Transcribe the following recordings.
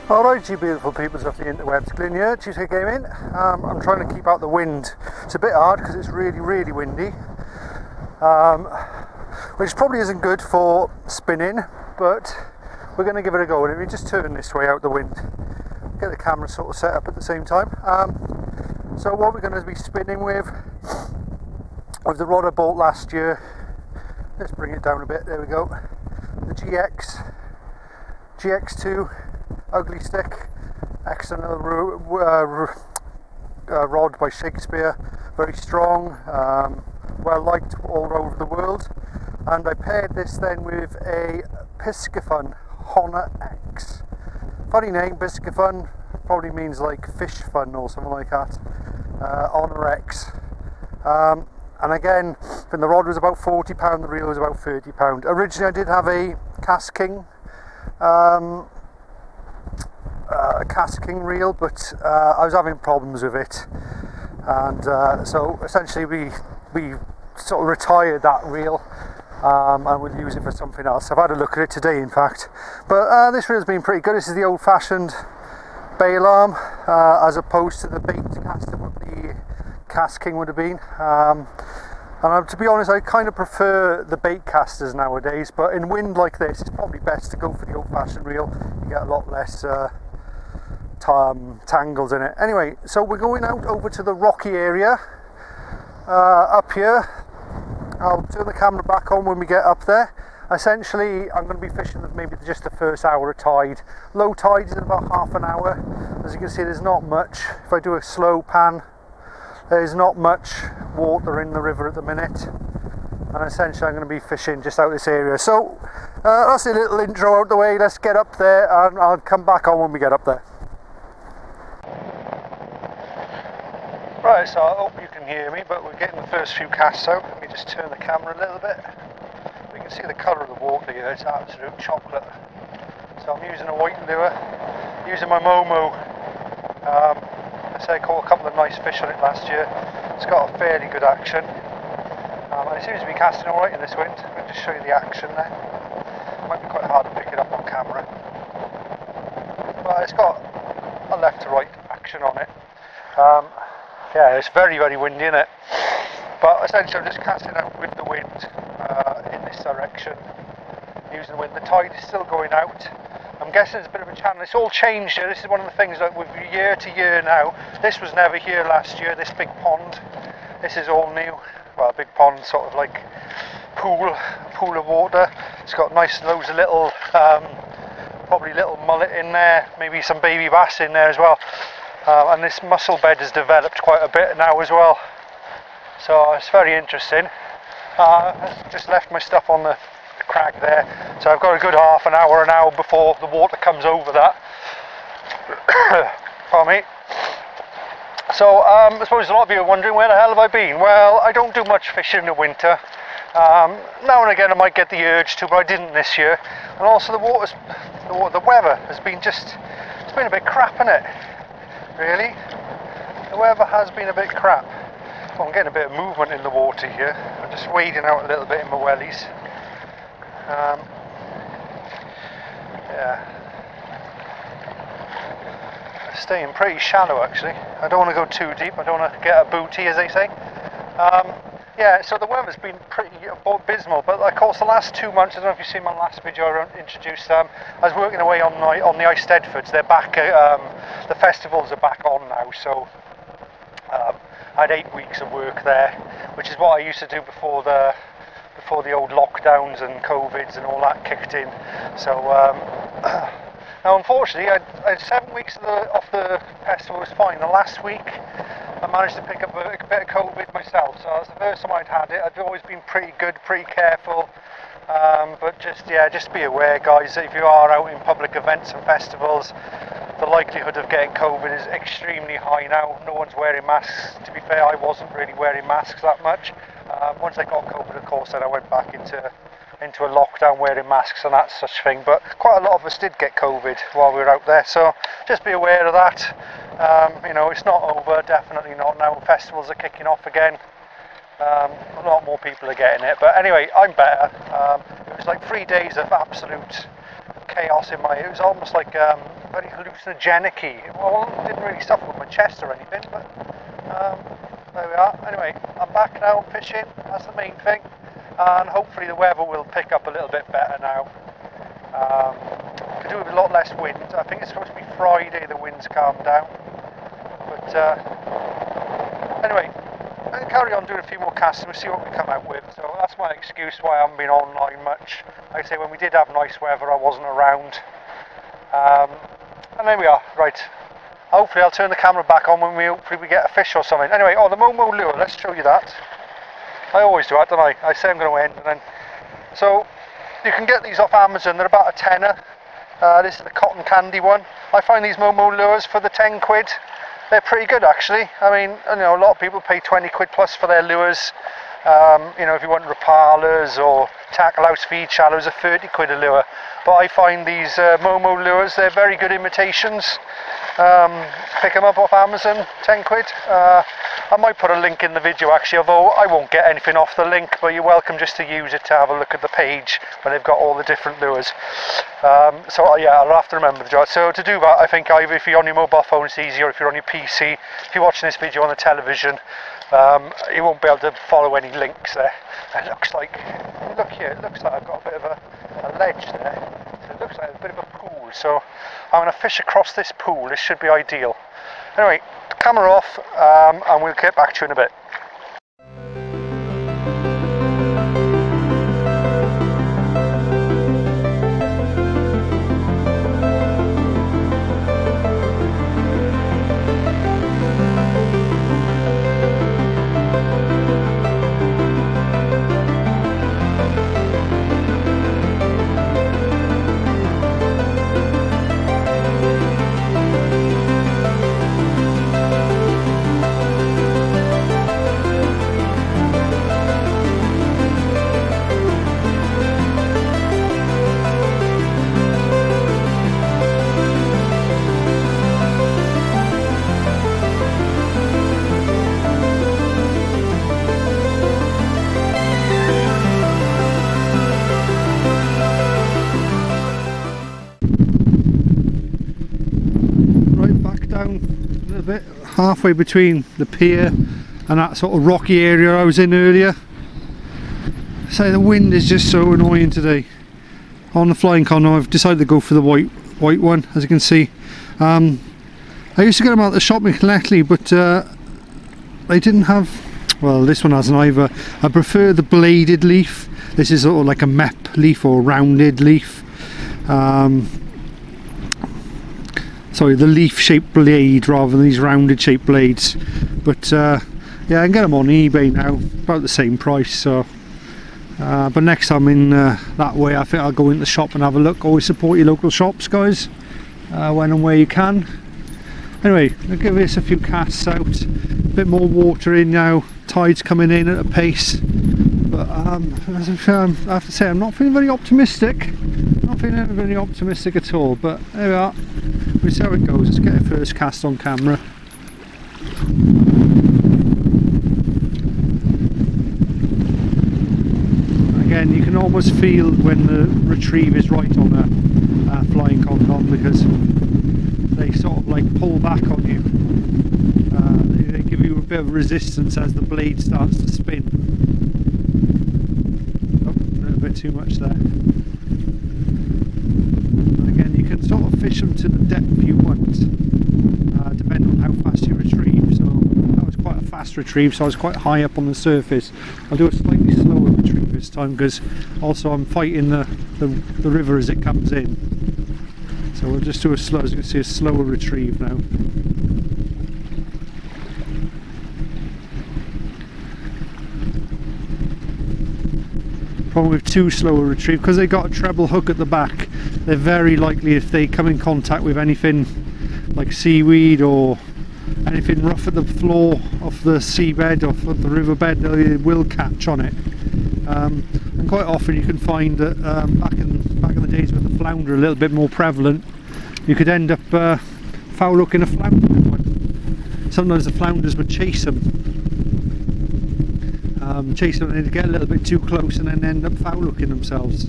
Alright, you beautiful peoples of the interwebs, Glyn here, Tuesday Gaming. I'm trying to keep out the wind. It's a bit hard because it's really windy, which probably isn't good for spinning, but we're going to give it a go. Let me just turn this way out the wind, get the camera sort of set up at the same time. So what we're going to be spinning with the rod I bought last year, let's bring it down a bit, there we go, the GX2 ugly stick, excellent rod by Shakespeare, very strong, well liked all over the world. And I paired this then with a Piscifun Honor X. Funny name, Piscifun, probably means like fish fun or something like that. Honor X. And again, when the rod was about £40, the reel was about £30. Originally I did have a Cast King reel, but I was having problems with it, and so essentially we sort of retired that reel, and we'll use it for something else. I've had a look at it today, in fact, but this reel's been pretty good. This is the old-fashioned bail arm, as opposed to the bait caster what the Cast King would have been. And to be honest, I kind of prefer the bait casters nowadays, but in wind like this, it's probably best to go for the old-fashioned reel. You get a lot less tangles in it. Anyway, so we're going out over to the rocky area up here. I'll turn the camera back on when we get up there. Essentially, I'm going to be fishing with maybe just the first hour of tide. Low tide is in about half an hour. As you can see, there's not much. If I do a slow pan, there's not much water in the river at the minute, and essentially I'm going to be fishing just out this area. So that's a little intro out the way. Let's get up there and I'll come back on when we get up there. Right, so I hope you can hear me, but we're getting the first few casts out. Let me just turn the camera a little bit. We can see the colour of the water here, it's absolute chocolate. So I'm using a white lure, using my Momo. I caught a couple of nice fish on it last year. It's got a fairly good action, and it seems to be casting alright in this wind. I'll just show you the action there. It might be quite hard to pick it up on camera, but it's got a left to right action on it. Yeah, it's very windy in it, but essentially I'm just casting out with the wind in this direction, using the wind. The tide is still going out. I'm guessing it's a bit of a channel. It's all changed here. This is one of the things that with year to year now. This was never here last year, this big pond. This is all new. Well, a big pond, sort of like pool of water. It's got nice loads of little, probably little mullet in there, maybe some baby bass in there as well. And this mussel bed has developed quite a bit now as well. So it's very interesting. I just left my stuff on the crag there, so I've got a good half an hour now before the water comes over that. Pardon me. So I suppose a lot of you are wondering, where the hell have I been? Well, I don't do much fishing in the winter. Now and again I might get the urge to, but I didn't this year. And also the weather has been it's been a bit crap, isn't it? Really, the weather has been a bit crap. Well, I'm getting a bit of movement in the water here. I'm just wading out a little bit in my wellies. Yeah, staying pretty shallow actually. I don't want to go too deep. I don't want to get a booty, as they say. Yeah, so the weather's been pretty abysmal, but of course the last 2 months, I don't know if you've seen my last video I introduced, I was working away on the Ice Stedfords. They're back, the festivals are back on now, so I had 8 weeks of work there, which is what I used to do before the old lockdowns and COVIDs and all that kicked in. So now unfortunately I had 7 weeks off the festival was fine. The last week I managed to pick up a bit of COVID myself, so that's the first time I'd had it. I've always been pretty good, pretty careful, but just be aware, guys, that if you are out in public events and festivals, the likelihood of getting COVID is extremely high now. No one's wearing masks. To be fair, I wasn't really wearing masks that much. Once I got COVID, of course, then I went back into a lockdown wearing masks and that such thing. But quite a lot of us did get COVID while we were out there, so just be aware of that. You know, it's not over, definitely not now. Festivals are kicking off again. A lot more people are getting it, but anyway, I'm better. It was like 3 days of absolute chaos in my, it was almost like very hallucinogenic-y. Well, I didn't really suffer with my chest or anything, but there we are. Anyway, I'm back now fishing, that's the main thing, and hopefully the weather will pick up a little bit better now. Could do with a lot less wind. I think it's supposed to be Friday the wind's calmed down, but anyway, I'll carry on doing a few more casts and we'll see what we come out with. So that's my excuse why I haven't been online much. Like I say, when we did have nice weather I wasn't around, and there we are. Right, hopefully I'll turn the camera back on when hopefully we get a fish or something. Anyway, the Momo lure, let's show you that. I always do that, don't I? I say I'm going to end and then, so you can get these off Amazon, they're about a tenner. This is the cotton candy one. I find these Momo lures for the 10 quid, they're pretty good actually. I mean, you know, a lot of people pay 20 quid plus for their lures. You know, if you want Rapalas or tackle house feed shallows, are 30 quid a lure. But I find these Momo lures, they're very good imitations. Pick them up off Amazon, 10 quid. I might put a link in the video actually, although I won't get anything off the link, but you're welcome just to use it to have a look at the page when they've got all the different lures. So yeah, I'll have to remember the job. So to do that, I think either if you're on your mobile phone it's easier, if you're on your PC. If you're watching this video on the television, you won't be able to follow any links there. It looks like, look here, it looks like I've got a bit of a ledge there. So it looks like a bit of a pool, so I'm going to fish across this pool. This should be ideal. Anyway, camera off, and we'll get back to you in a bit. Bit halfway between the pier and that sort of rocky area I was in earlier. So the wind is just so annoying today. On the flying condom I've decided to go for the white one, as you can see. I used to get them out of the shop in Llanelli, but they didn't have, well, this one hasn't either. I prefer the bladed leaf. This is sort of like a mep leaf or rounded leaf. Sorry, the leaf shaped blade rather than these rounded shaped blades. But yeah, I can get them on eBay now, about the same price. So but next time in that way, I think I'll go into the shop and have a look. Always support your local shops, guys, when and where you can. Anyway, I'll give this a few casts out, a bit more water in now, tide's coming in at a pace. But I have to say, I'm not feeling very optimistic. Not feeling very optimistic at all, but there we are. We'll see how it goes. Let's get a first cast on camera. Again, you can almost feel when the retrieve is right on a flying condom, because they sort of like pull back on you. They give you a bit of resistance as the blade starts to spin. Oh, a little bit too much there. Sort of fish them to the depth you want, depending on how fast you retrieve. So that was quite a fast retrieve, so I was quite high up on the surface. I'll do a slightly slower retrieve this time, because also I'm fighting the river as it comes in. So we'll just do a slow, as you can see, a slower retrieve now. Problem with too slow a retrieve, because they got a treble hook at the back, they're very likely, if they come in contact with anything like seaweed or anything rough at the floor of the seabed, off of the riverbed, they will catch on it. And quite often you can find that back in the days when the flounder a little bit more prevalent, you could end up foul hooking a flounder with one. Sometimes the flounders would chase them. Chase them and they'd get a little bit too close and then end up foul hooking themselves.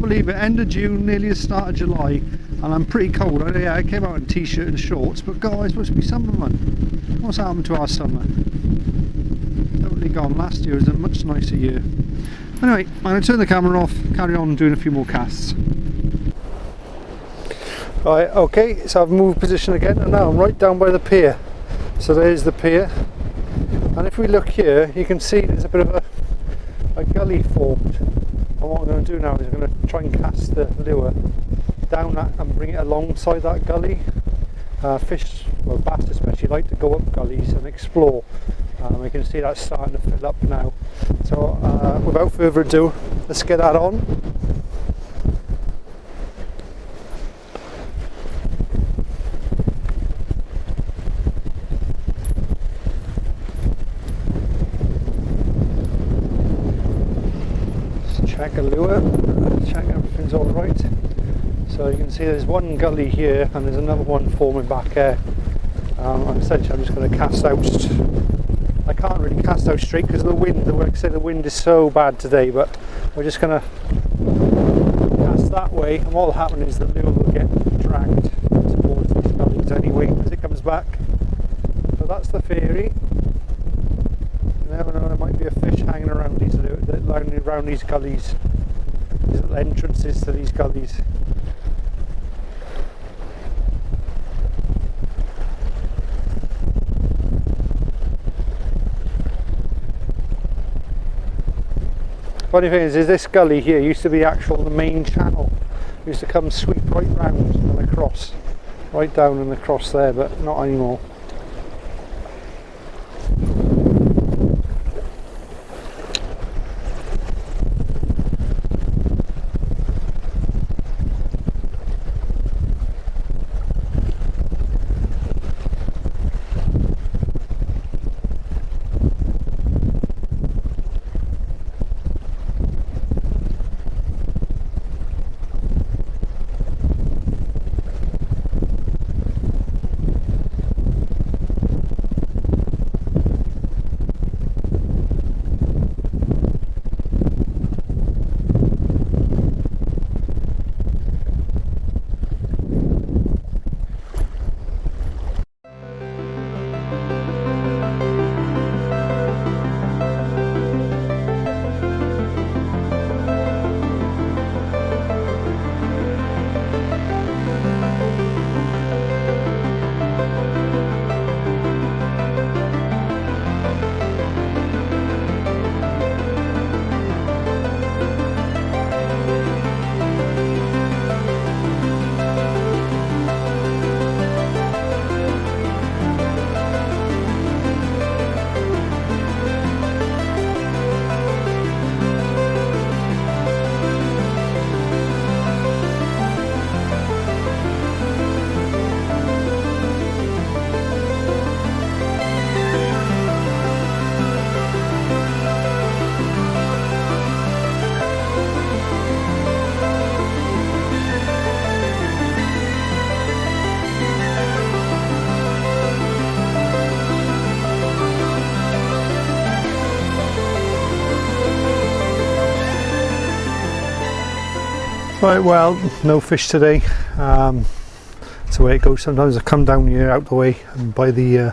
believe it, end of June, nearly the start of July, and I'm pretty cold. Yeah, I came out in t-shirt and shorts, but God, it's supposed to be summer, man. What's happened to our summer? Totally gone. Last year was a much nicer year. Anyway, I'm going to turn the camera off, carry on doing a few more casts. Right, okay, so I've moved position again, and now I'm right down by the pier. So there's the pier, and if we look here, you can see there's a bit of a gully formed. And what I'm going to do now is I'm going to try and cast the lure down that and bring it alongside that gully. Fish, well bass especially, like to go up gullies and explore. We can see that's starting to fill up now. So without further ado, let's get that on. Check a lure, check everything's alright. So you can see there's one gully here and there's another one forming back there. And essentially I'm just going to cast out. I can't really cast out straight because of the wind. Like I say, the wind is so bad today, but we're just going to cast that way, and what will happen is the lure will get dragged towards these gullies anyway as it comes back. So that's the theory. You never know, there might be a fish hanging around these gullies, these little entrances to these gullies. Funny thing is this gully here used to be the main channel. It used to come sweep right round and across, right down and across there, but not anymore. Right, well, no fish today. That's the way it goes. Sometimes I come down here out the way and by the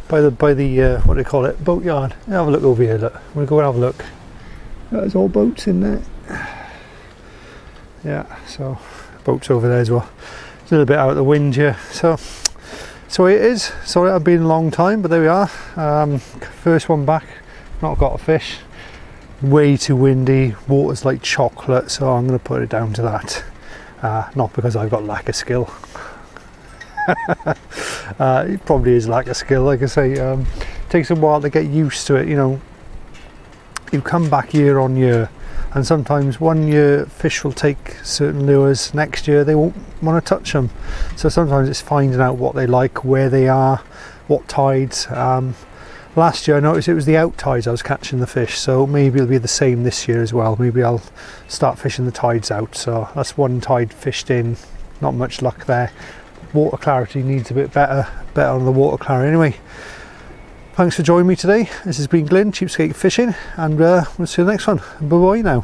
what do they call it, boatyard. Have a look over here. Look, we'll go and have a look. There's all boats in there. Yeah, so boats over there as well. It's a little bit out of the wind here. So it is. Sorry, I've been a long time, but there we are. First one back. Not got a fish. Way too windy, water's like chocolate, so I'm going to put it down to that. Not because I've got lack of skill. It probably is lack of skill, like I say. It takes a while to get used to it, you know. You come back year on year, and sometimes one year fish will take certain lures, next year they won't want to touch them. So sometimes it's finding out what they like, where they are, what tides. Last year I noticed it was the out tides I was catching the fish, so maybe it'll be the same this year as well. Maybe I'll start fishing the tides out. So that's one tide fished in, not much luck there. Water clarity needs a bit better on the water clarity. Anyway, thanks for joining me today. This has been Glyn, Cheapskate Fishing, and we'll see you in the next one. Bye bye now.